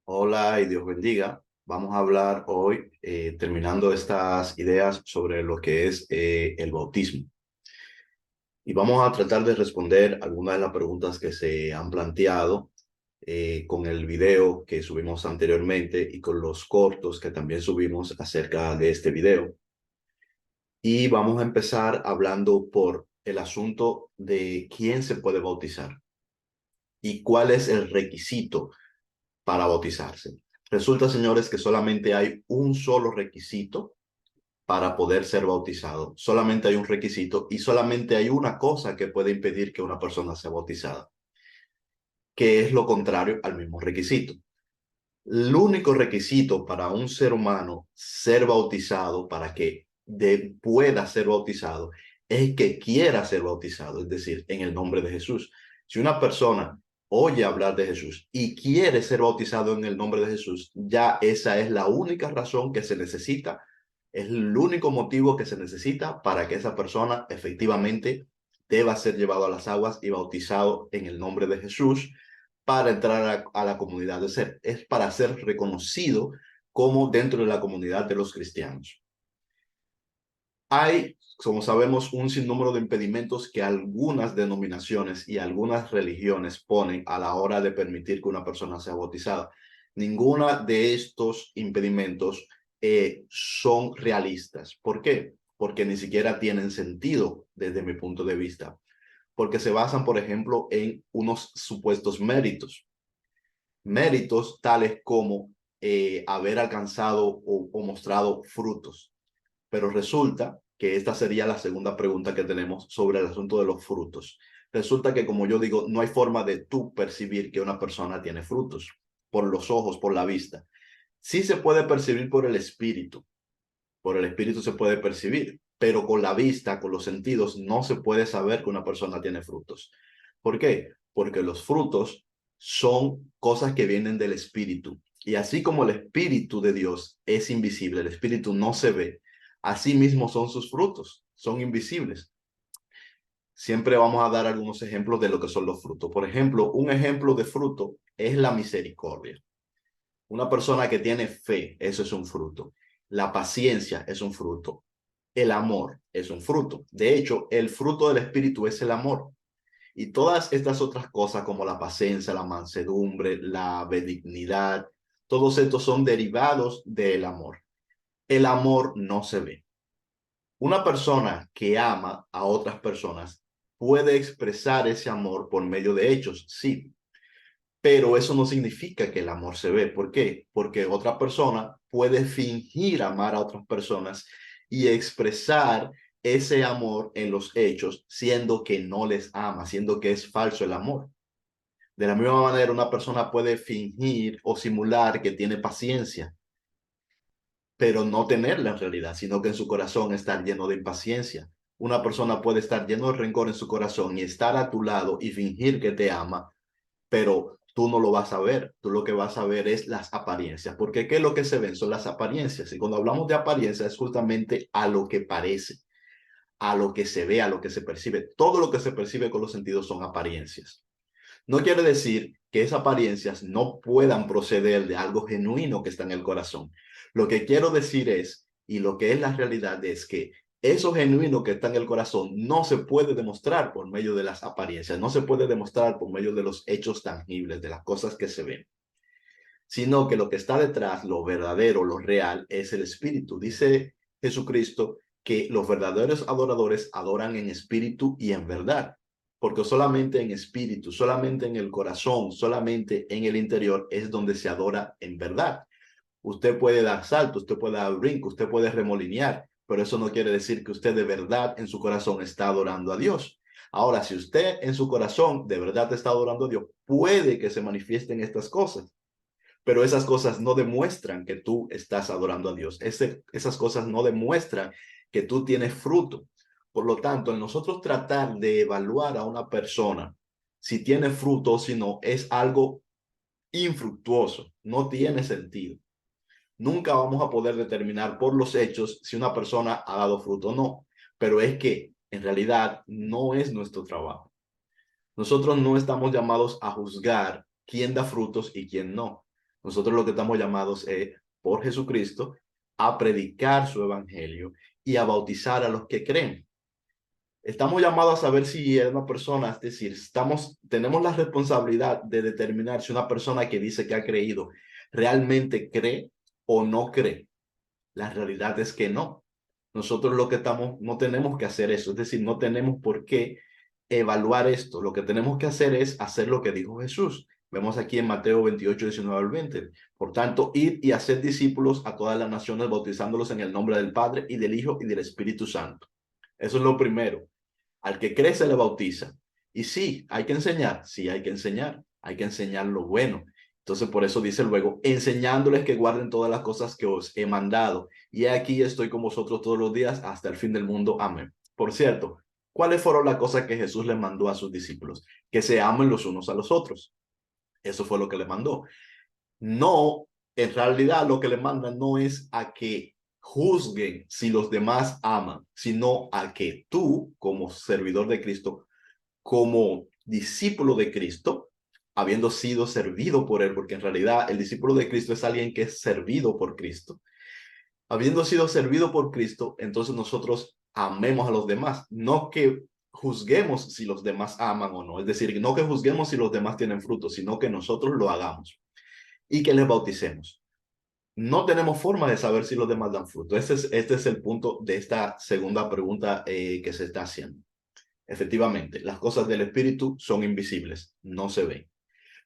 Hola y Dios bendiga. Vamos a hablar hoy, terminando estas ideas sobre lo que es el bautismo. Y vamos a tratar de responder algunas de las preguntas que se han planteado con el video que subimos anteriormente y con los cortos que también subimos acerca de este video. Y vamos a empezar hablando por el asunto de quién se puede bautizar y cuál es el requisito para bautizarse. Resulta, señores, que solamente hay un solo requisito para poder ser bautizado. Solamente hay un requisito y solamente hay una cosa que puede impedir que una persona sea bautizada, que es lo contrario al mismo requisito. El único requisito para un ser humano ser bautizado, para que pueda ser bautizado, es que quiera ser bautizado, es decir, en el nombre de Jesús. Si una persona oye hablar de Jesús y quiere ser bautizado en el nombre de Jesús, ya esa es la única razón que se necesita, es el único motivo que se necesita para que esa persona efectivamente deba ser llevado a las aguas y bautizado en el nombre de Jesús para entrar a la comunidad de ser, es para ser reconocido como dentro de la comunidad de los cristianos. Hay, como sabemos, un sinnúmero de impedimentos que algunas denominaciones y algunas religiones ponen a la hora de permitir que una persona sea bautizada. Ninguna de estos impedimentos son realistas. ¿Por qué? Porque ni siquiera tienen sentido desde mi punto de vista. Porque se basan, por ejemplo, en unos supuestos méritos. Méritos tales como haber alcanzado o mostrado frutos. Pero resulta que esta sería la segunda pregunta que tenemos sobre el asunto de los frutos. Resulta que, como yo digo, no hay forma de tú percibir que una persona tiene frutos por los ojos, por la vista. Sí se puede percibir por el espíritu se puede percibir, pero con la vista, con los sentidos, no se puede saber que una persona tiene frutos. ¿Por qué? Porque los frutos son cosas que vienen del espíritu. Y así como el espíritu de Dios es invisible, el espíritu no se ve, así mismo son sus frutos, son invisibles. Siempre vamos a dar algunos ejemplos de lo que son los frutos. Por ejemplo, un ejemplo de fruto es la misericordia. Una persona que tiene fe, eso es un fruto. La paciencia es un fruto. El amor es un fruto. De hecho, el fruto del espíritu es el amor. Y todas estas otras cosas como la paciencia, la mansedumbre, la benignidad, todos estos son derivados del amor. El amor no se ve. Una persona que ama a otras personas puede expresar ese amor por medio de hechos, sí, pero eso no significa que el amor se ve. ¿Por qué? Porque otra persona puede fingir amar a otras personas y expresar ese amor en los hechos, siendo que no les ama, siendo que es falso el amor. De la misma manera, una persona puede fingir o simular que tiene paciencia, pero no tenerla en realidad, sino que en su corazón estar lleno de impaciencia. Una persona puede estar lleno de rencor en su corazón y estar a tu lado y fingir que te ama, pero tú no lo vas a ver. Tú lo que vas a ver es las apariencias, porque ¿qué es lo que se ven? Son las apariencias. Y cuando hablamos de apariencia es justamente a lo que parece, a lo que se ve, a lo que se percibe. Todo lo que se percibe con los sentidos son apariencias. No quiere decir que esas apariencias no puedan proceder de algo genuino que está en el corazón. Lo que quiero decir es, y lo que es la realidad es que eso genuino que está en el corazón no se puede demostrar por medio de las apariencias, no se puede demostrar por medio de los hechos tangibles, de las cosas que se ven, sino que lo que está detrás, lo verdadero, lo real, es el espíritu. Dice Jesucristo que los verdaderos adoradores adoran en espíritu y en verdad, porque solamente en espíritu, solamente en el corazón, solamente en el interior es donde se adora en verdad. Usted puede dar saltos, usted puede dar brinco, usted puede remolinear, pero eso no quiere decir que usted de verdad en su corazón está adorando a Dios. Ahora, si usted en su corazón de verdad está adorando a Dios, puede que se manifiesten estas cosas, pero esas cosas no demuestran que tú estás adorando a Dios. Esas cosas no demuestran que tú tienes fruto. Por lo tanto, en nosotros tratar de evaluar a una persona si tiene fruto o si no, es algo infructuoso, no tiene sentido. Nunca vamos a poder determinar por los hechos si una persona ha dado fruto o no, pero es que en realidad no es nuestro trabajo. Nosotros no estamos llamados a juzgar quién da frutos y quién no. Nosotros lo que estamos llamados es, por Jesucristo, a predicar su evangelio y a bautizar a los que creen. Estamos llamados a saber si es una persona, es decir, tenemos la responsabilidad de determinar si una persona que dice que ha creído realmente cree o no cree. La realidad es que no. Nosotros lo que estamos, no tenemos que hacer eso, es decir, no tenemos por qué evaluar esto. Lo que tenemos que hacer es hacer lo que dijo Jesús. Vemos aquí en Mateo 28, 19 al 20. Por tanto, id y haced discípulos a todas las naciones, bautizándolos en el nombre del Padre y del Hijo y del Espíritu Santo. Eso es lo primero. Al que cree se le bautiza. Y sí, hay que enseñar, sí hay que enseñar lo bueno. Entonces, por eso dice luego, enseñándoles que guarden todas las cosas que os he mandado. Y aquí estoy con vosotros todos los días hasta el fin del mundo. Amén. Por cierto, ¿cuáles fueron las cosas que Jesús le mandó a sus discípulos? Que se amen los unos a los otros. Eso fue lo que le mandó. No, en realidad lo que le mandan no es a que juzguen si los demás aman, sino a que tú, como servidor de Cristo, como discípulo de Cristo, habiendo sido servido por él, porque en realidad el discípulo de Cristo es alguien que es servido por Cristo. Habiendo sido servido por Cristo, entonces nosotros amemos a los demás, no que juzguemos si los demás aman o no, es decir, no que juzguemos si los demás tienen frutos, sino que nosotros lo hagamos y que les bauticemos. No tenemos forma de saber si los demás dan fruto. Este es el punto de esta segunda pregunta que se está haciendo. Efectivamente, las cosas del espíritu son invisibles, no se ven.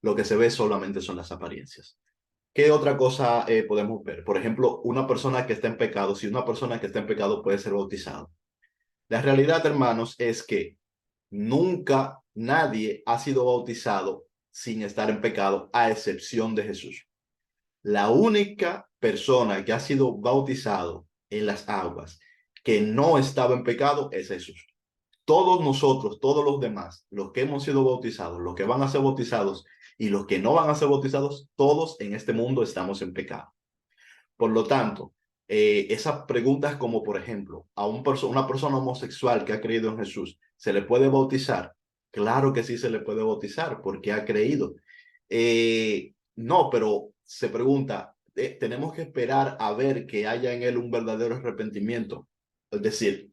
Lo que se ve solamente son las apariencias. ¿Qué otra cosa podemos ver? Por ejemplo, una persona que está en pecado, si una persona que está en pecado puede ser bautizado. La realidad, hermanos, es que nunca nadie ha sido bautizado sin estar en pecado, a excepción de Jesús. La única persona que ha sido bautizado en las aguas que no estaba en pecado es Jesús. Todos nosotros, todos los demás, los que hemos sido bautizados, los que van a ser bautizados y los que no van a ser bautizados, todos en este mundo estamos en pecado. Por lo tanto, esas preguntas como, por ejemplo, a una persona homosexual que ha creído en Jesús, ¿se le puede bautizar? Claro que sí se le puede bautizar porque ha creído. No, pero se pregunta, tenemos que esperar a ver que haya en él un verdadero arrepentimiento. Es decir,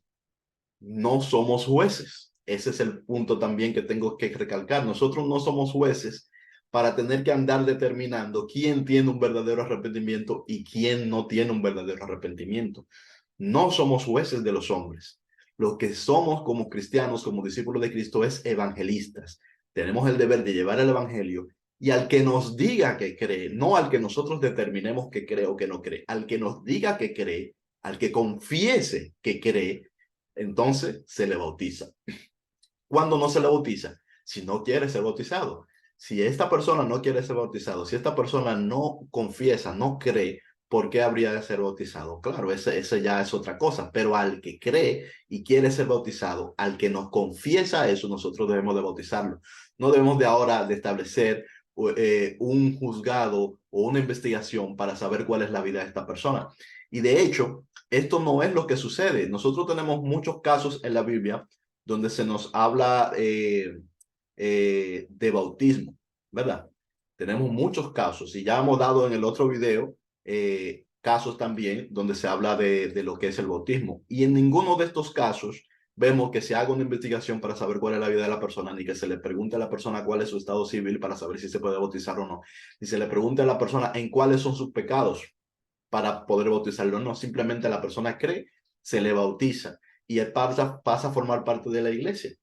no somos jueces. Ese es el punto también que tengo que recalcar. Nosotros no somos jueces para tener que andar determinando quién tiene un verdadero arrepentimiento y quién no tiene un verdadero arrepentimiento. No somos jueces de los hombres. Lo que somos como cristianos, como discípulos de Cristo, es evangelistas. Tenemos el deber de llevar el evangelio y al que nos diga que cree, no al que nosotros determinemos que cree o que no cree, al que nos diga que cree, al que confiese que cree, entonces se le bautiza. ¿Cuándo no se le bautiza? Si no quiere ser bautizado. Si esta persona no quiere ser bautizado, si esta persona no confiesa, no cree, ¿por qué habría de ser bautizado? Claro, ese ya es otra cosa, pero al que cree y quiere ser bautizado, al que nos confiesa eso, nosotros debemos de bautizarlo. No debemos de ahora de establecer un juzgado o una investigación para saber cuál es la vida de esta persona. Y de hecho, esto no es lo que sucede. Nosotros tenemos muchos casos en la Biblia donde se nos habla de bautismo, ¿verdad? Tenemos muchos casos y ya hemos dado en el otro video casos también donde se habla de lo que es el bautismo. Y en ninguno de estos casos vemos que se haga una investigación para saber cuál es la vida de la persona, ni que se le pregunte a la persona cuál es su estado civil para saber si se puede bautizar o no, ni se le pregunte a la persona en cuáles son sus pecados para poder bautizarlo. No, simplemente la persona cree, se le bautiza y él pasa a formar parte de la iglesia.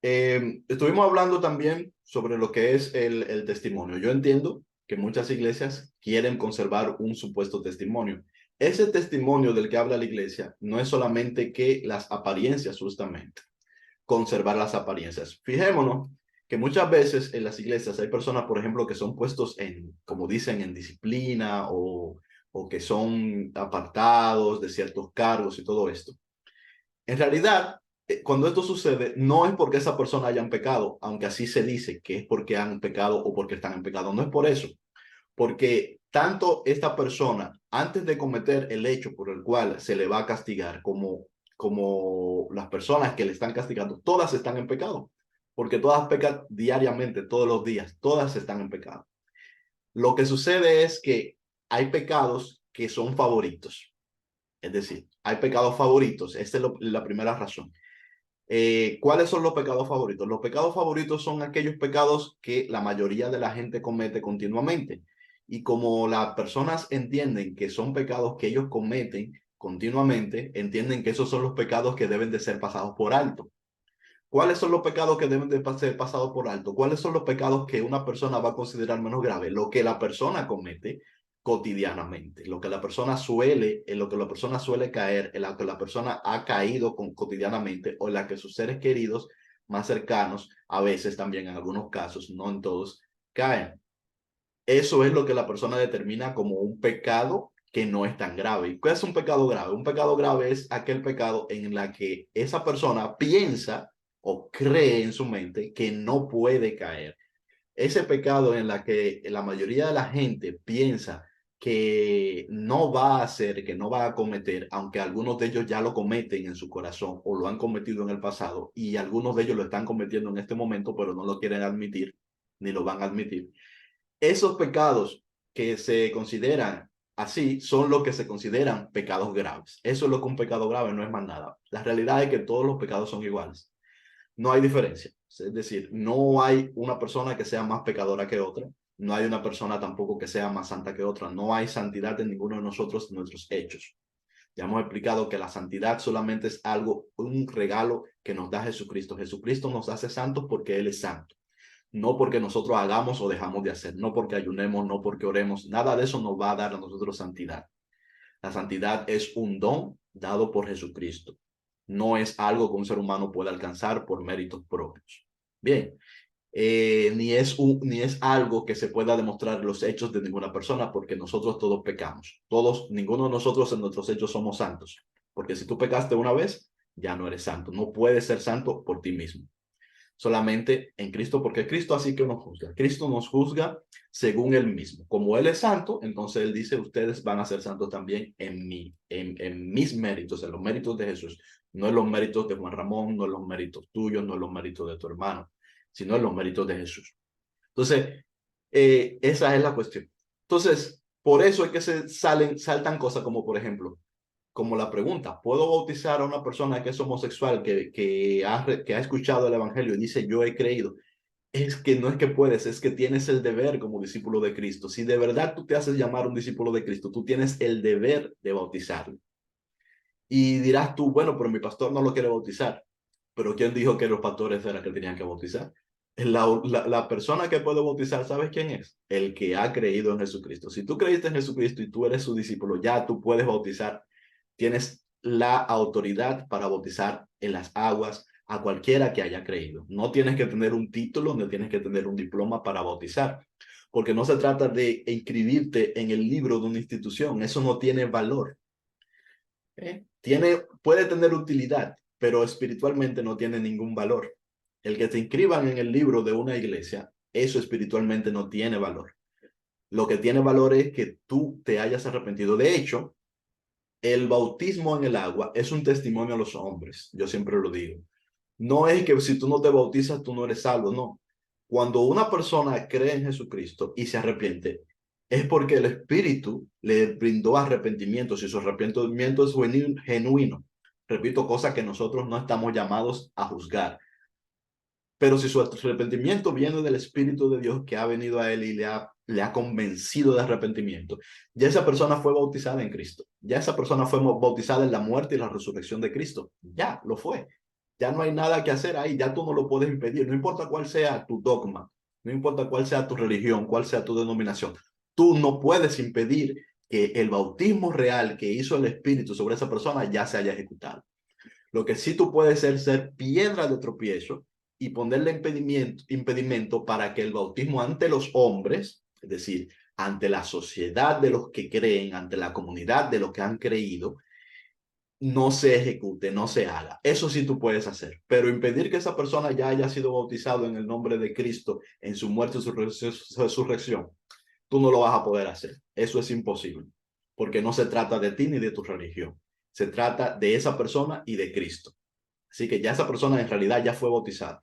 Estuvimos hablando también sobre lo que es el testimonio. Yo entiendo que muchas iglesias quieren conservar un supuesto testimonio. Ese testimonio del que habla la iglesia no es solamente que las apariencias, justamente, conservar las apariencias. Fijémonos que muchas veces en las iglesias hay personas, por ejemplo, que son puestos en, como dicen, en disciplina o que son apartados de ciertos cargos y todo esto. En realidad, cuando esto sucede, no es porque esa persona hayan pecado, aunque así se dice que es porque han pecado o porque están en pecado. No es por eso, porque tanto esta persona, antes de cometer el hecho por el cual se le va a castigar, como las personas que le están castigando, todas están en pecado, porque todas pecan diariamente, todos los días, todas están en pecado. Lo que sucede es que hay pecados que son favoritos. Es decir, hay pecados favoritos. Esta es la primera razón. ¿Cuáles son los pecados favoritos? Los pecados favoritos son aquellos pecados que la mayoría de la gente comete continuamente. Y como las personas entienden que son pecados que ellos cometen continuamente, entienden que esos son los pecados que deben de ser pasados por alto. ¿Cuáles son los pecados que deben de ser pasados por alto? ¿Cuáles son los pecados que una persona va a considerar menos grave? Lo que la persona comete cotidianamente, lo que la persona suele, en lo que la persona suele caer, en lo que la persona ha caído cotidianamente, o en la que sus seres queridos más cercanos, a veces también en algunos casos, no en todos, caen. Eso es lo que la persona determina como un pecado que no es tan grave. ¿Y qué es un pecado grave? Un pecado grave es aquel pecado en la que esa persona piensa o cree en su mente que no puede caer. Ese pecado en la que la mayoría de la gente piensa que no va a hacer, que no va a cometer, aunque algunos de ellos ya lo cometen en su corazón o lo han cometido en el pasado y algunos de ellos lo están cometiendo en este momento, pero no lo quieren admitir ni lo van a admitir. Esos pecados que se consideran así son los que se consideran pecados graves. Eso es lo que un pecado grave no es más nada. La realidad es que todos los pecados son iguales. No hay diferencia. Es decir, no hay una persona que sea más pecadora que otra. No hay una persona tampoco que sea más santa que otra. No hay santidad en ninguno de nosotros en nuestros hechos. Ya hemos explicado que la santidad solamente es algo, un regalo que nos da Jesucristo. Jesucristo nos hace santos porque Él es santo. No porque nosotros hagamos o dejamos de hacer, no porque ayunemos, no porque oremos, nada de eso nos va a dar a nosotros santidad. La santidad es un don dado por Jesucristo. No es algo que un ser humano pueda alcanzar por méritos propios. Bien, ni es algo que se pueda demostrar en los hechos de ninguna persona, porque nosotros todos pecamos. Todos, ninguno de nosotros en nuestros hechos somos santos. Porque si tú pecaste una vez, ya no eres santo. No puedes ser santo por ti mismo, solamente en Cristo, porque Cristo así que nos juzga. Cristo nos juzga según Él mismo. Como Él es santo, entonces Él dice, ustedes van a ser santos también en mí, en mis méritos, en los méritos de Jesús. No en los méritos de Juan Ramón, no en los méritos tuyos, no en los méritos de tu hermano, sino en los méritos de Jesús. Entonces, esa es la cuestión. Entonces, por eso es que saltan cosas como, por ejemplo, como la pregunta, ¿puedo bautizar a una persona que es homosexual, que ha escuchado el evangelio y dice, yo he creído? Es que no es que puedes, es que tienes el deber como discípulo de Cristo. Si de verdad tú te haces llamar un discípulo de Cristo, tú tienes el deber de bautizarlo. Y dirás tú, bueno, pero mi pastor no lo quiere bautizar. Pero ¿quién dijo que los pastores eran que tenían que bautizar? La persona que puede bautizar, ¿sabes quién es? El que ha creído en Jesucristo. Si tú creíste en Jesucristo y tú eres su discípulo, ya tú puedes bautizar. Tienes la autoridad para bautizar en las aguas a cualquiera que haya creído. No tienes que tener un título, no tienes que tener un diploma para bautizar, porque no se trata de inscribirte en el libro de una institución. Eso no tiene valor. Puede tener utilidad, pero espiritualmente no tiene ningún valor. El que te inscriban en el libro de una iglesia, eso espiritualmente no tiene valor. Lo que tiene valor es que tú te hayas arrepentido. De hecho, el bautismo en el agua es un testimonio a los hombres. Yo siempre lo digo. No es que si tú no te bautizas, tú no eres salvo, no. Cuando una persona cree en Jesucristo y se arrepiente, es porque el Espíritu le brindó arrepentimiento. Si su arrepentimiento es genuino, repito, cosa que nosotros no estamos llamados a juzgar. Pero si su arrepentimiento viene del Espíritu de Dios que ha venido a él y le ha convencido de arrepentimiento, ya esa persona fue bautizada en Cristo. Ya esa persona fue bautizada en la muerte y la resurrección de Cristo. Ya lo fue. Ya no hay nada que hacer ahí. Ya tú no lo puedes impedir. No importa cuál sea tu dogma, no importa cuál sea tu religión, cuál sea tu denominación. Tú no puedes impedir que el bautismo real que hizo el Espíritu sobre esa persona ya se haya ejecutado. Lo que sí tú puedes ser piedra de tropiezo y ponerle impedimento para que el bautismo ante los hombres, es decir, ante la sociedad de los que creen, ante la comunidad de los que han creído, no se ejecute, no se haga. Eso sí tú puedes hacer, pero impedir que esa persona ya haya sido bautizado en el nombre de Cristo, en su muerte y su resurrección, tú no lo vas a poder hacer. Eso es imposible, porque no se trata de ti ni de tu religión. Se trata de esa persona y de Cristo. Así que ya esa persona en realidad ya fue bautizada.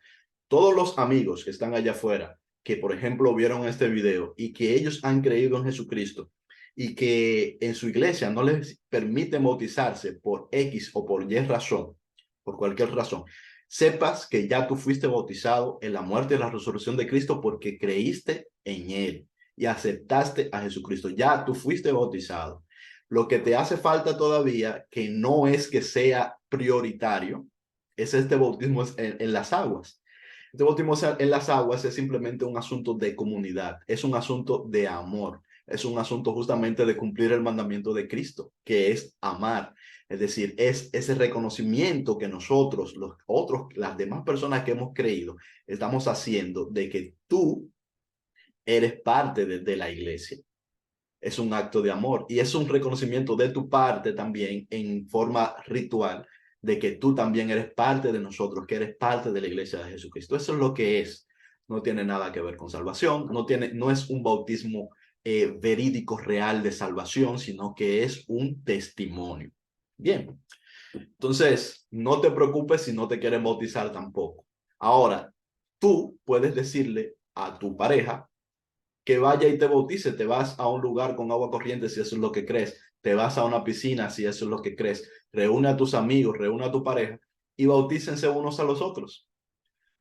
Todos los amigos que están allá afuera, que, por ejemplo, vieron este video y que ellos han creído en Jesucristo y que en su iglesia no les permiten bautizarse por X o por Y razón, por cualquier razón, sepas que ya tú fuiste bautizado en la muerte y la resurrección de Cristo porque creíste en Él y aceptaste a Jesucristo. Ya tú fuiste bautizado. Lo que te hace falta todavía, que no es que sea prioritario, es este bautismo en las aguas. Este bautismo en las aguas es simplemente un asunto de comunidad, es un asunto de amor, es un asunto justamente de cumplir el mandamiento de Cristo, que es amar. Es decir, es ese reconocimiento que nosotros, los otros, las demás personas que hemos creído, estamos haciendo de que tú eres parte de la iglesia. Es un acto de amor y es un reconocimiento de tu parte también en forma ritual de que tú también eres parte de nosotros, que eres parte de la iglesia de Jesucristo. Eso es lo que es. No tiene nada que ver con salvación, no es un bautismo verídico real de salvación, sino que es un testimonio. Bien, entonces no te preocupes si no te quieren bautizar tampoco. Ahora, tú puedes decirle a tu pareja que vaya y te bautice, te vas a un lugar con agua corriente si eso es lo que crees, te vas a una piscina si eso es lo que crees, reúne a tus amigos, reúne a tu pareja y bautícense unos a los otros.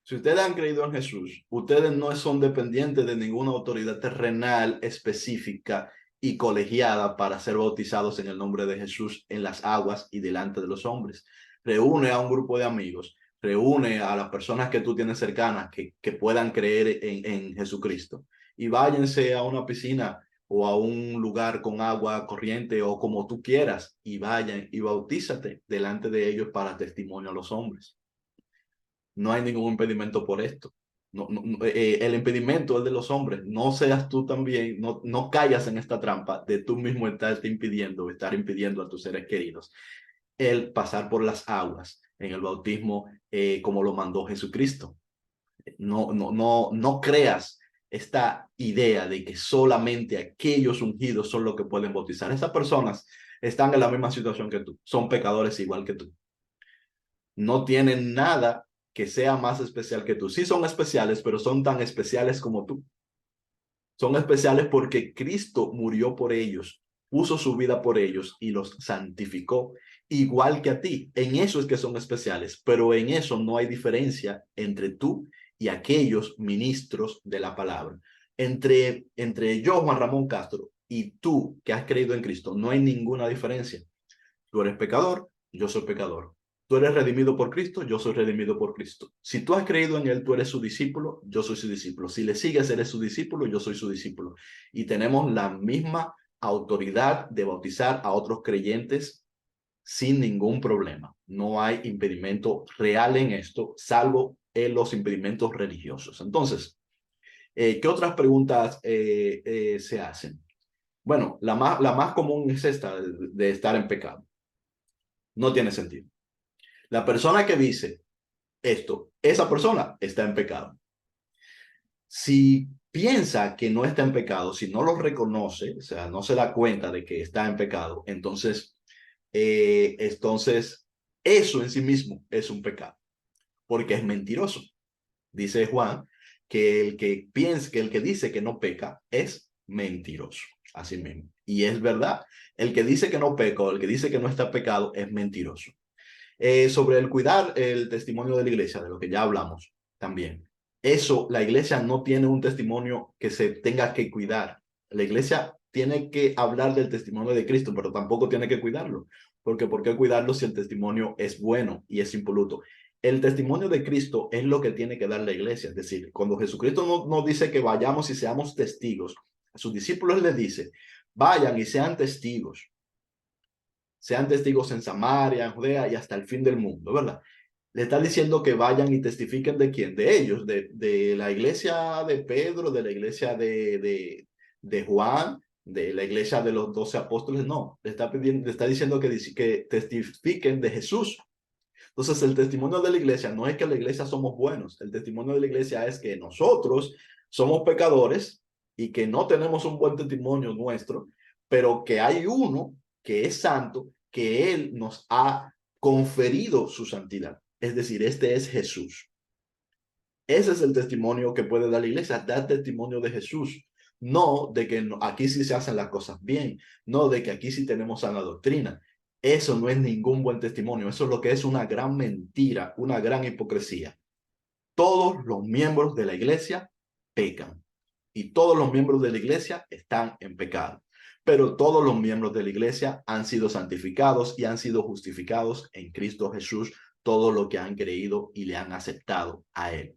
Si ustedes han creído en Jesús, ustedes no son dependientes de ninguna autoridad terrenal específica y colegiada para ser bautizados en el nombre de Jesús en las aguas y delante de los hombres. Reúne a un grupo de amigos, reúne a las personas que tú tienes cercanas que puedan creer en Jesucristo y váyanse a una piscina o a un lugar con agua corriente o como tú quieras y vayan y bautízate delante de ellos para testimonio a los hombres. No hay ningún impedimento por esto. El impedimento es de los hombres. No seas tú también, no caigas en esta trampa de tú mismo estar impidiendo a tus seres queridos el pasar por las aguas en el bautismo como lo mandó Jesucristo. No creas esta idea de que solamente aquellos ungidos son los que pueden bautizar. Esas personas están en la misma situación que tú, son pecadores igual que tú. No tienen nada que sea más especial que tú. Sí son especiales, pero son tan especiales como tú. Son especiales porque Cristo murió por ellos, puso su vida por ellos y los santificó, igual que a ti. En eso es que son especiales, pero en eso no hay diferencia entre tú y aquellos ministros de la palabra. Entre yo, Juan Ramón Castro, y tú que has creído en Cristo, no hay ninguna diferencia. Tú eres pecador, yo soy pecador. Tú eres redimido por Cristo, yo soy redimido por Cristo. Si tú has creído en Él, tú eres su discípulo, yo soy su discípulo. Si le sigues, eres su discípulo, yo soy su discípulo. Y tenemos la misma autoridad de bautizar a otros creyentes sin ningún problema. No hay impedimento real en esto, salvo en los impedimentos religiosos. Entonces, ¿qué otras preguntas se hacen? Bueno, la más común es esta de estar en pecado. No tiene sentido. La persona que dice esto, esa persona está en pecado. Si piensa que no está en pecado, si no lo reconoce, o sea, no se da cuenta de que está en pecado, entonces eso en sí mismo es un pecado, porque es mentiroso. Dice Juan que el que piensa, que el que dice que no peca es mentiroso, así mismo. Y es verdad, el que dice que no peca o el que dice que no está pecado es mentiroso. Sobre el cuidar el testimonio de la iglesia, de lo que ya hablamos también. Eso, la iglesia no tiene un testimonio que se tenga que cuidar. La iglesia tiene que hablar del testimonio de Cristo, pero tampoco tiene que cuidarlo. Porque ¿por qué cuidarlo si el testimonio es bueno y es impoluto? El testimonio de Cristo es lo que tiene que dar la iglesia. Es decir, cuando Jesucristo nos dice que vayamos y seamos testigos, a sus discípulos les dice, vayan y sean testigos en Samaria, en Judea y hasta el fin del mundo, ¿verdad? Le está diciendo que vayan y testifiquen de quién, de ellos, de la iglesia de Pedro, de la iglesia de Juan, de la iglesia de los 12 apóstoles, no, le está diciendo que testifiquen de Jesús. Entonces el testimonio de la iglesia no es que la iglesia somos buenos, el testimonio de la iglesia es que nosotros somos pecadores y que no tenemos un buen testimonio nuestro, pero que hay uno que es santo, que Él nos ha conferido su santidad. Es decir, este es Jesús. Ese es el testimonio que puede dar la iglesia, dar testimonio de Jesús. No de que aquí sí se hacen las cosas bien, no de que aquí sí tenemos sana doctrina. Eso no es ningún buen testimonio, eso es lo que es una gran mentira, una gran hipocresía. Todos los miembros de la iglesia pecan y todos los miembros de la iglesia están en pecado. Pero todos los miembros de la iglesia han sido santificados y han sido justificados en Cristo Jesús, todo lo que han creído y le han aceptado a Él.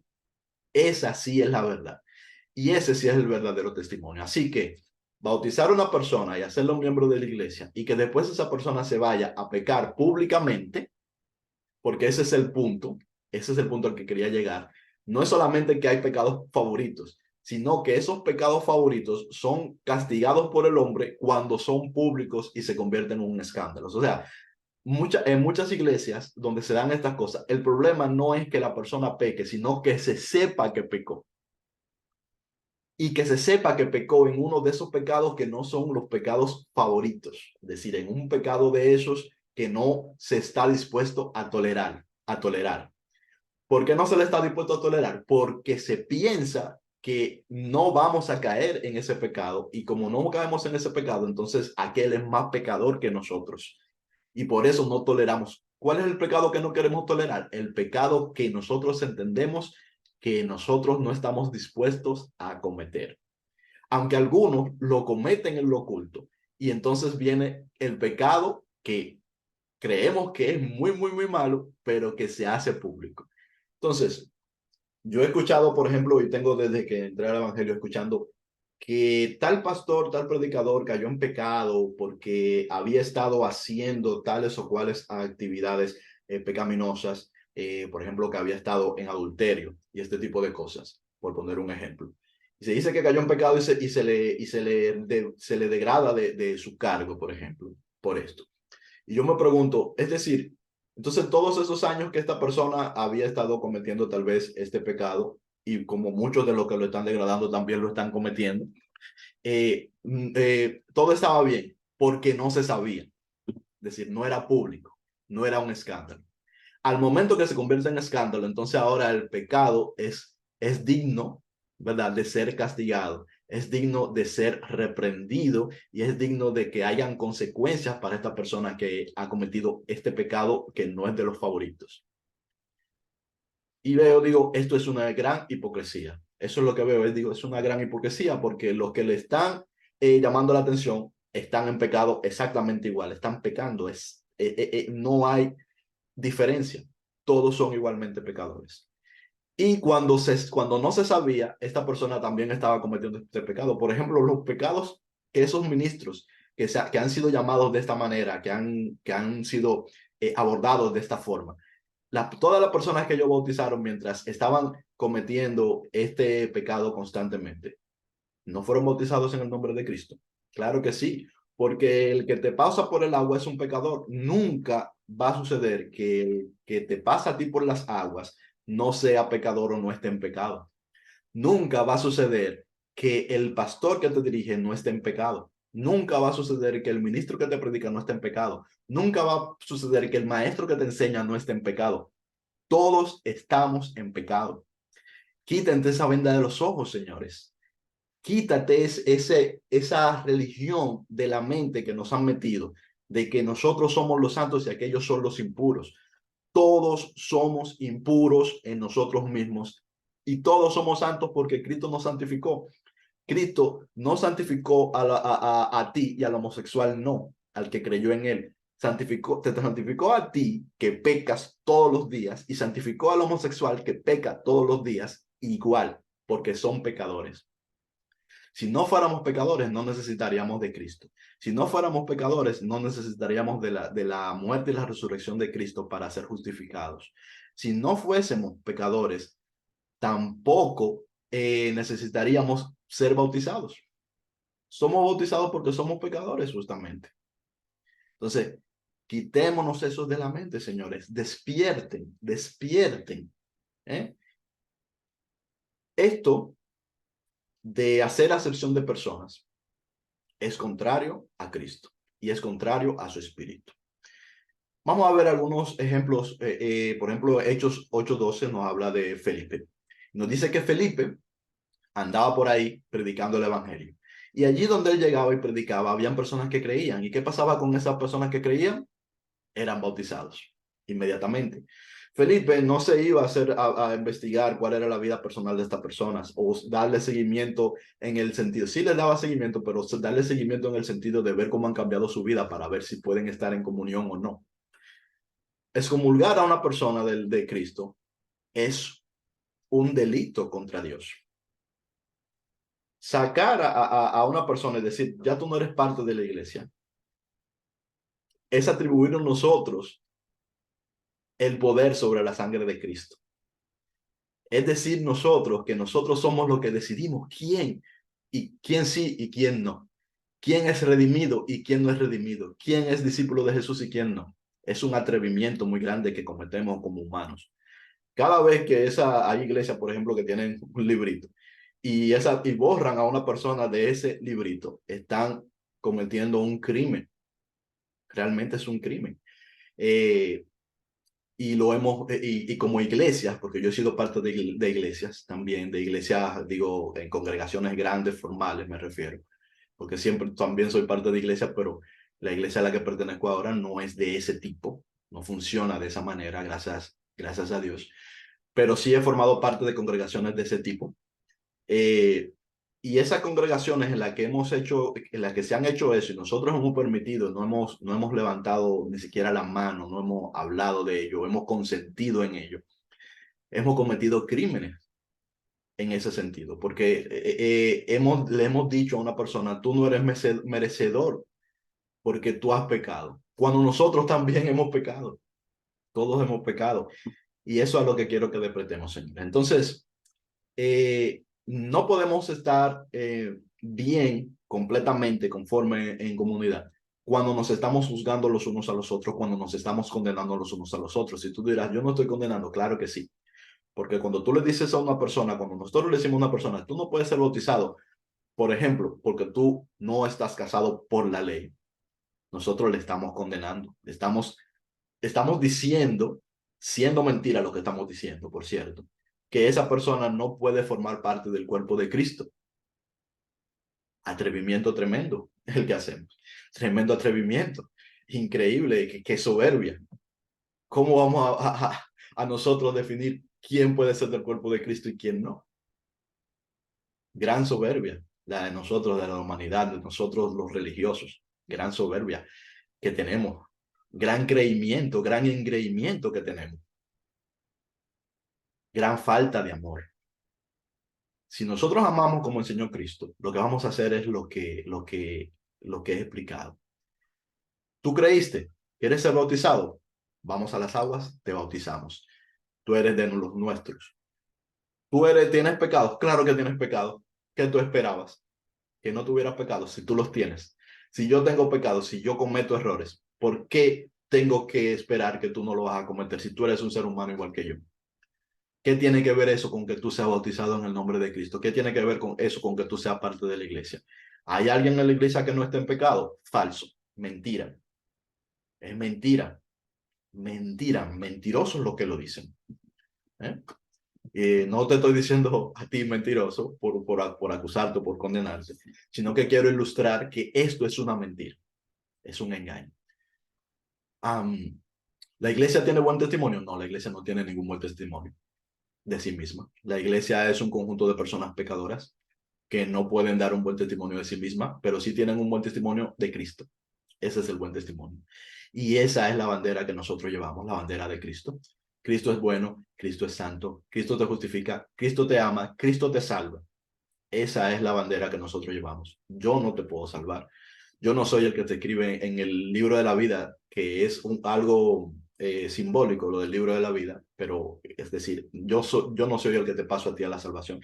Esa sí es la verdad. Y ese sí es el verdadero testimonio. Así que bautizar a una persona y hacerlo miembro de la iglesia y que después esa persona se vaya a pecar públicamente, porque ese es el punto al que quería llegar. No es solamente que hay pecados favoritos, sino que esos pecados favoritos son castigados por el hombre cuando son públicos y se convierten en un escándalo. O sea, en muchas iglesias donde se dan estas cosas, el problema no es que la persona peque, sino que se sepa que pecó. Y que se sepa que pecó en uno de esos pecados que no son los pecados favoritos. Es decir, en un pecado de esos que no se está dispuesto a tolerar. ¿Por qué no se le está dispuesto a tolerar? Porque se piensa que no vamos a caer en ese pecado y como no caemos en ese pecado, entonces aquel es más pecador que nosotros y por eso no toleramos. ¿Cuál es el pecado que no queremos tolerar? El pecado que nosotros entendemos que nosotros no estamos dispuestos a cometer. Aunque algunos lo cometen en lo oculto y entonces viene el pecado que creemos que es muy, muy, muy malo, pero que se hace público. Entonces, yo he escuchado, por ejemplo, y tengo desde que entré al Evangelio escuchando que tal pastor, tal predicador cayó en pecado porque había estado haciendo tales o cuales actividades pecaminosas, por ejemplo, que había estado en adulterio y este tipo de cosas, por poner un ejemplo. Y se dice que cayó en pecado se le degrada de su cargo, por ejemplo, por esto. Y yo me pregunto, es decir, entonces todos esos años que esta persona había estado cometiendo tal vez este pecado, y como muchos de los que lo están degradando también lo están cometiendo, todo estaba bien porque no se sabía. Es decir, no era público, no era un escándalo. Al momento que se convierte en escándalo, entonces ahora el pecado es digno, ¿verdad?, de ser castigado, es digno de ser reprendido y es digno de que hayan consecuencias para esta persona que ha cometido este pecado que no es de los favoritos. Y digo, esto es una gran hipocresía. Eso es lo que veo, digo, es una gran hipocresía porque los que le están llamando la atención están en pecado exactamente igual, están pecando, no hay diferencia. Todos son igualmente pecadores. Y cuando no se sabía, esta persona también estaba cometiendo este pecado. Por ejemplo, los pecados que esos ministros que han sido llamados de esta manera, que han sido abordados de esta forma, todas las personas que ellos bautizaron mientras estaban cometiendo este pecado constantemente, ¿no fueron bautizados en el nombre de Cristo? Claro que sí, porque el que te pasa por el agua es un pecador. Nunca va a suceder que el que te pasa a ti por las aguas no sea pecador o no esté en pecado. Nunca va a suceder que el pastor que te dirige no esté en pecado. Nunca va a suceder que el ministro que te predica no esté en pecado. Nunca va a suceder que el maestro que te enseña no esté en pecado. Todos estamos en pecado. Quítense esa venda de los ojos, señores. Quítate esa religión de la mente que nos han metido, de que nosotros somos los santos y aquellos son los impuros. Todos somos impuros en nosotros mismos y todos somos santos porque Cristo nos santificó. Cristo no santificó a ti y al homosexual, no, al que creyó en él. Te santificó a ti que pecas todos los días y santificó al homosexual que peca todos los días igual, porque son pecadores. Si no fuéramos pecadores, no necesitaríamos de Cristo. Si no fuéramos pecadores, no necesitaríamos de la muerte y la resurrección de Cristo para ser justificados. Si no fuésemos pecadores, tampoco necesitaríamos ser bautizados. Somos bautizados porque somos pecadores, justamente. Entonces, quitémonos esos de la mente, señores. Despierten, despierten. ¿Eh? Esto de hacer acepción de personas es contrario a Cristo y es contrario a su espíritu. Vamos a ver algunos ejemplos. Por ejemplo, Hechos 8:12 nos habla de Felipe. Nos dice que Felipe andaba por ahí predicando el evangelio. Y allí donde él llegaba y predicaba, habían personas que creían. ¿Y qué pasaba con esas personas que creían? Eran bautizados inmediatamente. Felipe no se iba a hacer a investigar cuál era la vida personal de estas personas o darle seguimiento en el sentido, sí les daba seguimiento, pero darle seguimiento en el sentido de ver cómo han cambiado su vida para ver si pueden estar en comunión o no. Excomulgar a una persona de Cristo es un delito contra Dios. Sacar a una persona y decir, ya tú no eres parte de la iglesia, es atribuirnos nosotros el poder sobre la sangre de Cristo. Es decir, nosotros, que nosotros somos los que decidimos quién sí y quién no. Quién es redimido y quién no es redimido. Quién es discípulo de Jesús y quién no. Es un atrevimiento muy grande que cometemos como humanos. Cada vez que hay iglesias, por ejemplo, que tienen un librito y borran a una persona de ese librito, están cometiendo un crimen. Realmente es un crimen. Eh, y como iglesias, porque yo he sido parte de iglesias también, de iglesias, digo, en congregaciones grandes, formales me refiero, porque siempre también soy parte de iglesias, pero la iglesia a la que pertenezco ahora no es de ese tipo, no funciona de esa manera, gracias a Dios, pero sí he formado parte de congregaciones de ese tipo. Eh, y esas congregaciones en las que en las que se han hecho eso y nosotros hemos permitido, no hemos levantado ni siquiera la mano, no hemos hablado de ello, hemos consentido en ello, hemos cometido crímenes en ese sentido, porque le hemos dicho a una persona, tú no eres merecedor porque tú has pecado, cuando nosotros también hemos pecado, todos hemos pecado, y eso es lo que quiero que interpretemos, Señor. Entonces, no podemos estar bien, completamente conforme en comunidad, cuando nos estamos juzgando los unos a los otros, cuando nos estamos condenando los unos a los otros. Si tú dirás, yo no estoy condenando, claro que sí. Porque cuando tú le dices a una persona, cuando nosotros le decimos a una persona, tú no puedes ser bautizado, por ejemplo, porque tú no estás casado por la ley, nosotros le estamos condenando, estamos diciendo, siendo mentira lo que estamos diciendo, por cierto, que esa persona no puede formar parte del cuerpo de Cristo. Atrevimiento tremendo el que hacemos. Tremendo atrevimiento. Increíble, qué soberbia. ¿Cómo vamos a nosotros definir quién puede ser del cuerpo de Cristo y quién no? Gran soberbia, la de nosotros, de la humanidad, de nosotros los religiosos. Gran soberbia que tenemos. Gran creimiento, gran engreimiento que tenemos. Gran falta de amor. Si nosotros amamos como enseñó Cristo, lo que vamos a hacer es lo que he explicado. ¿Tú creíste? ¿Quieres ser bautizado? Vamos a las aguas, te bautizamos. Tú eres de los nuestros. ¿Tienes pecados? Claro que tienes pecados. ¿Qué tú esperabas? Que no tuvieras pecados si tú los tienes. Si yo tengo pecados, si yo cometo errores, ¿por qué tengo que esperar que tú no lo vas a cometer si tú eres un ser humano igual que yo? ¿Qué tiene que ver eso con que tú seas bautizado en el nombre de Cristo? ¿Qué tiene que ver con eso con que tú seas parte de la iglesia? ¿Hay alguien en la iglesia que no esté en pecado? Falso. Mentira. Es mentira. Mentira. Mentirosos los que lo dicen. ¿Eh? No te estoy diciendo a ti mentiroso por acusarte o por condenarte, sino que quiero ilustrar que esto es una mentira. Es un engaño. ¿La iglesia tiene buen testimonio? No, la iglesia no tiene ningún buen testimonio de sí misma. La iglesia es un conjunto de personas pecadoras que no pueden dar un buen testimonio de sí misma, pero sí tienen un buen testimonio de Cristo. Ese es el buen testimonio. Y esa es la bandera que nosotros llevamos, la bandera de Cristo. Cristo es bueno, Cristo es santo, Cristo te justifica, Cristo te ama, Cristo te salva. Esa es la bandera que nosotros llevamos. Yo no te puedo salvar. Yo no soy el que te escribe en el libro de la vida, que es algo simbólico, lo del libro de la vida, pero es decir, yo no soy el que te paso a ti a la salvación.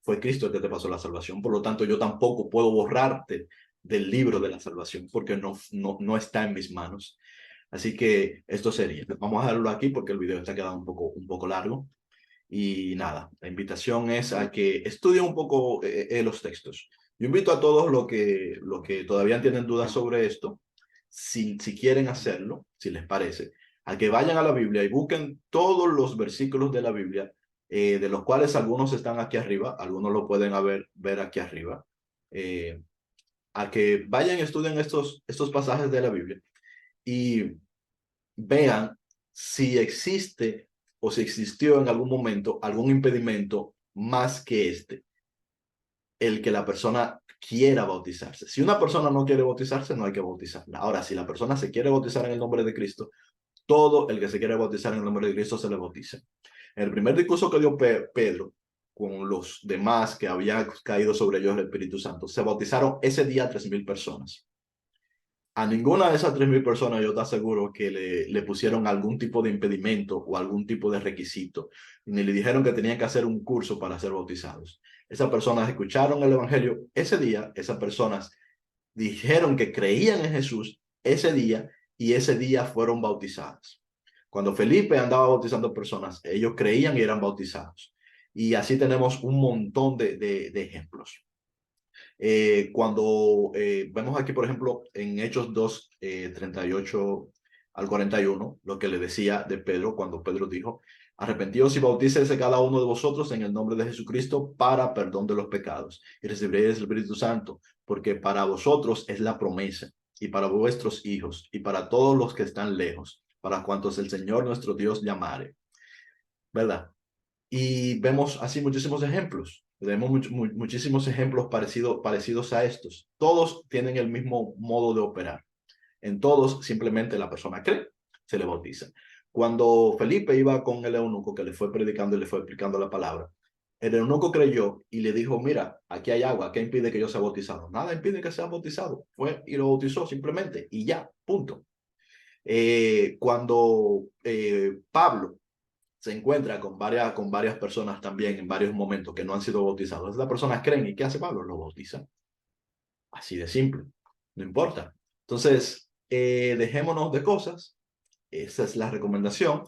Fue Cristo el que te pasó la salvación. Por lo tanto, yo tampoco puedo borrarte del libro de la salvación porque no está en mis manos. Así que esto sería. Vamos a dejarlo aquí porque el video está quedando un poco largo. Y nada, la invitación es a que estudien un poco los textos. Yo invito a todos los que todavía tienen dudas sobre esto, si quieren hacerlo, si les parece, a que vayan a la Biblia y busquen todos los versículos de la Biblia de los cuales algunos están aquí arriba, algunos lo pueden ver aquí arriba, a que vayan y estudien estos pasajes de la Biblia y vean si existe o si existió en algún momento algún impedimento más que el que la persona quiera bautizarse. Si una persona no quiere bautizarse, no hay que bautizarla. Ahora, si la persona se quiere bautizar en el nombre de Cristo, todo el que se quiere bautizar en el nombre de Cristo se le bautiza. En el primer discurso que dio Pedro con los demás que había caído sobre ellos el Espíritu Santo, se bautizaron ese día 3,000 personas. A ninguna de esas 3,000 personas yo te aseguro que le pusieron algún tipo de impedimento o algún tipo de requisito, ni le dijeron que tenían que hacer un curso para ser bautizados. Esas personas escucharon el Evangelio ese día, esas personas dijeron que creían en Jesús ese día y ese día fueron bautizadas. Cuando Felipe andaba bautizando personas, ellos creían y eran bautizados. Y así tenemos un montón de ejemplos. Cuando vemos aquí, por ejemplo, en Hechos 2, 38 al 41, lo que le decía de Pedro, cuando Pedro dijo, arrepentíos y bautícese cada uno de vosotros en el nombre de Jesucristo para perdón de los pecados y recibiréis el Espíritu Santo, porque para vosotros es la promesa y para vuestros hijos y para todos los que están lejos, para cuantos el Señor nuestro Dios llamare, ¿verdad? Y vemos así muchísimos ejemplos. Vemos muchísimos ejemplos parecidos a estos. Todos tienen el mismo modo de operar. En todos simplemente la persona cree, se le bautiza. Cuando Felipe iba con el eunuco que le fue predicando y le fue explicando la palabra, el eunuco creyó y le dijo, mira, aquí hay agua, ¿qué impide que yo sea bautizado? Nada impide que sea bautizado. Fue y lo bautizó simplemente y ya, punto. Cuando Pablo se encuentra con varias personas también en varios momentos que no han sido bautizados. Las personas creen y ¿qué hace Pablo? Lo bautiza. Así de simple. No importa. Entonces, dejémonos de cosas. Esa es la recomendación.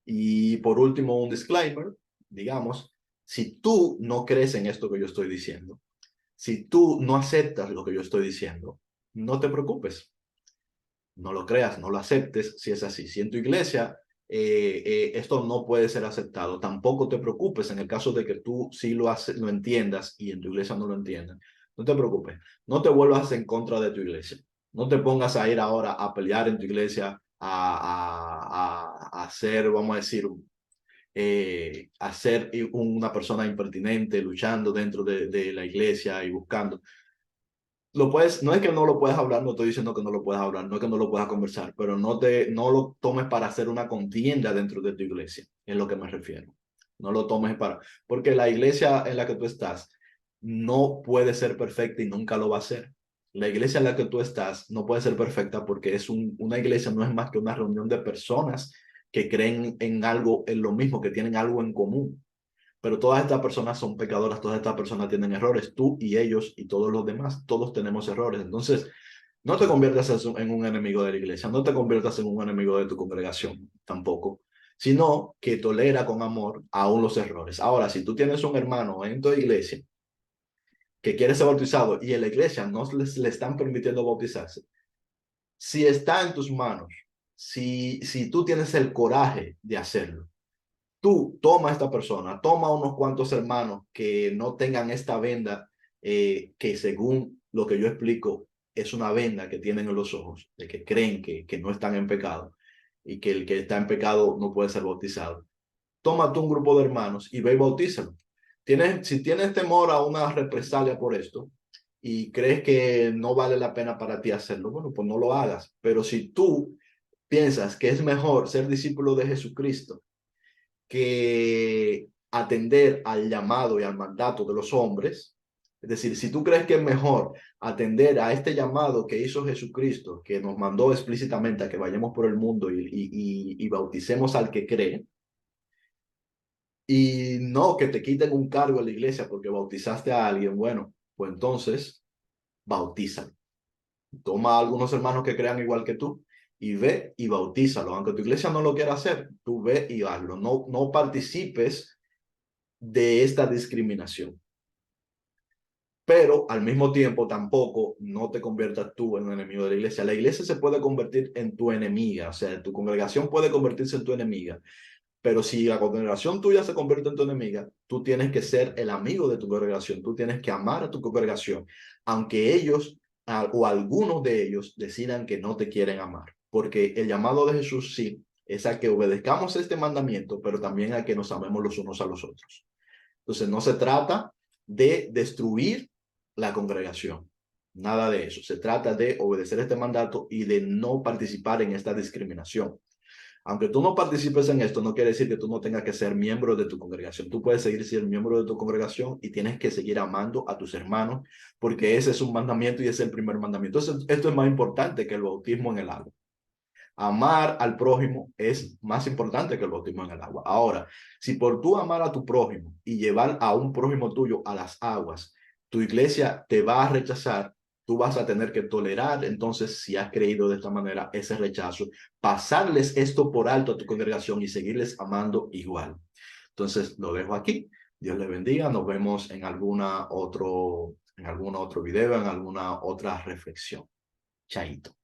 Y por último, un disclaimer. Digamos, si tú no crees en esto que yo estoy diciendo, si tú no aceptas lo que yo estoy diciendo, no te preocupes. No lo creas, no lo aceptes si es así. Si en tu iglesia esto no puede ser aceptado, tampoco te preocupes en el caso de que tú sí lo entiendas y en tu iglesia no lo entiendan. No te preocupes, no te vuelvas en contra de tu iglesia. No te pongas a ir ahora a pelear en tu iglesia, a hacer, vamos a decir, a ser una persona impertinente, luchando dentro de la iglesia y buscando lo puedes, no es que no lo puedas hablar, no estoy diciendo que no lo puedas hablar, no es que no lo puedas conversar, pero no lo tomes para hacer una contienda dentro de tu iglesia, es lo que me refiero. No lo tomes porque la iglesia en la que tú estás no puede ser perfecta y nunca lo va a ser. La iglesia en la que tú estás no puede ser perfecta porque una iglesia no es más que una reunión de personas que creen en algo, en lo mismo, que tienen algo en común. Pero todas estas personas son pecadoras, todas estas personas tienen errores, tú y ellos y todos los demás, todos tenemos errores. Entonces, no te conviertas en un enemigo de la iglesia, no te conviertas en un enemigo de tu congregación tampoco, sino que tolera con amor aún los errores. Ahora, si tú tienes un hermano en tu iglesia que quiere ser bautizado y en la iglesia no le están permitiendo bautizarse, si está en tus manos, si tú tienes el coraje de hacerlo, tú toma a esta persona, toma unos cuantos hermanos que no tengan esta venda, que según lo que yo explico, es una venda que tienen en los ojos, de que creen que no están en pecado y que el que está en pecado no puede ser bautizado. Toma tú un grupo de hermanos y ve y bautízalo. Si tienes temor a una represalia por esto y crees que no vale la pena para ti hacerlo, bueno, pues no lo hagas. Pero si tú piensas que es mejor ser discípulo de Jesucristo que atender al llamado y al mandato de los hombres. Es decir, si tú crees que es mejor atender a este llamado que hizo Jesucristo, que nos mandó explícitamente a que vayamos por el mundo y bauticemos al que cree, y no que te quiten un cargo en la iglesia porque bautizaste a alguien, bueno, pues entonces bautízalo. Toma a algunos hermanos que crean igual que tú y ve y bautízalo. Aunque tu iglesia no lo quiera hacer, tú ve y hazlo. No participes de esta discriminación. Pero al mismo tiempo tampoco no te conviertas tú en un enemigo de la iglesia. La iglesia se puede convertir en tu enemiga, o sea, tu congregación puede convertirse en tu enemiga Pero si la congregación tuya se convierte en tu enemiga, tú tienes que ser el amigo de tu congregación, tú tienes que amar a tu congregación, aunque ellos o algunos de ellos decidan que no te quieren amar. Porque el llamado de Jesús sí es a que obedezcamos este mandamiento, pero también a que nos amemos los unos a los otros. Entonces no se trata de destruir la congregación, nada de eso. Se trata de obedecer este mandato y de no participar en esta discriminación. Aunque tú no participes en esto, no quiere decir que tú no tengas que ser miembro de tu congregación. Tú puedes seguir siendo miembro de tu congregación y tienes que seguir amando a tus hermanos, porque ese es un mandamiento y es el primer mandamiento. Entonces, esto es más importante que el bautismo en el agua. Amar al prójimo es más importante que el bautismo en el agua. Ahora, si por tú amar a tu prójimo y llevar a un prójimo tuyo a las aguas, tu iglesia te va a rechazar, tú vas a tener que tolerar, entonces, si has creído de esta manera, ese rechazo, pasarles esto por alto a tu congregación y seguirles amando igual. Entonces, lo dejo aquí. Dios les bendiga. Nos vemos en algún otro video, en alguna otra reflexión. Chaito.